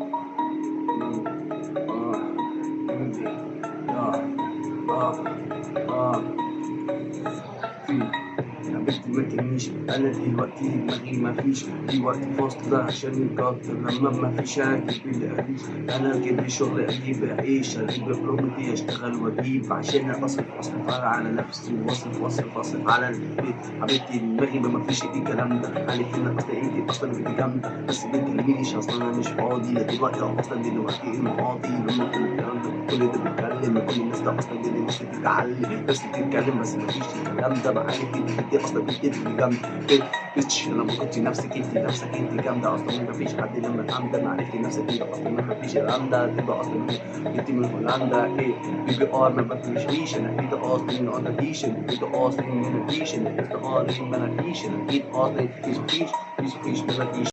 يا بنتي ما تهمنيش، انا دلوقتي دماغي مفيش في وقت فاصل عشان يتقطر لما مفيش هاجي بالقريش. انا اجيب لي شغل اجيب عيش اجيب برومتي اشتغل واجيب عشان اصرف على نفسي واصرف على البيت. حبيبتي دماغي ما مفيش الكلام ده، عليك انك اصلا انت اصلا بنت جامده، بس ما تكلمنيش اصلا انا مش فاضي دلوقتي او اصلا دلوقتي الماضي لما كل الكلام ده كل ده بيتكلم كل الناس ده اصلا دي نفسي تتعلم نفسي تتكلم بس مفيش الكلام ده معاك انت اصلا انت اللي جامده بيتش لما كنت نفسك انت جامده اصلا مفيش حد لما اتعامل معاك نفسك انت اصلا مفيش الكلام ده تبقى اصلا انت من هولندا بيبي ار ما بتمشيش انا اكيد اصلا من انا اكيد اصلا من انا اكيد اصلا ما فيش